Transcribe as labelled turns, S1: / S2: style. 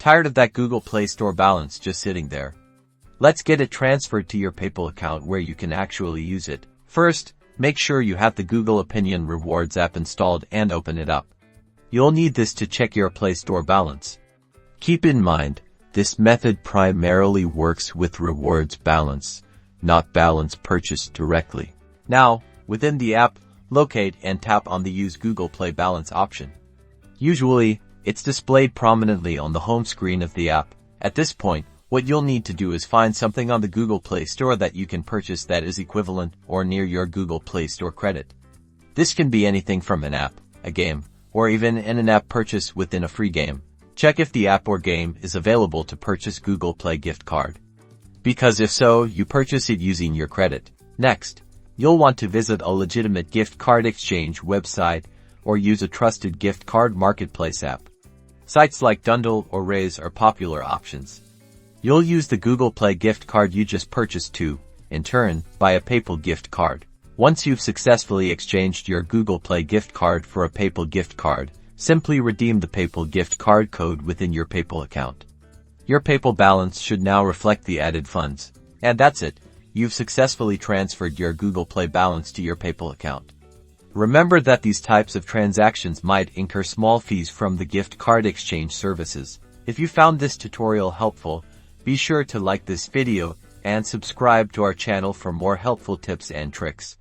S1: Tired of that Google Play Store balance just sitting there? Let's get it transferred to your PayPal account where you can actually use it. First, make sure you have the Google Opinion Rewards app installed and open it up. You'll need this to check your Play Store balance. Keep in mind, this method primarily works with rewards balance, not balance purchased directly. Now, within the app, locate and tap on the Use Google Play Balance option. Usually, it's displayed prominently on the home screen of the app. At this point, what you'll need to do is find something on the Google Play Store that you can purchase that is equivalent or near your Google Play Store credit. This can be anything from an app, a game, or even an in-app purchase within a free game. Check if the app or game is available to purchase Google Play gift card. Because if so, you purchase it using your credit. Next, you'll want to visit a legitimate gift card exchange website or use a trusted gift card marketplace app. Sites like Dundle or Raise are popular options. You'll use the Google Play gift card you just purchased to, in turn, buy a PayPal gift card. Once you've successfully exchanged your Google Play gift card for a PayPal gift card, simply redeem the PayPal gift card code within your PayPal account. Your PayPal balance should now reflect the added funds. And that's it. You've successfully transferred your Google Play balance to your PayPal account. Remember that these types of transactions might incur small fees from the gift card exchange services. If you found this tutorial helpful, be sure to like this video and subscribe to our channel for more helpful tips and tricks.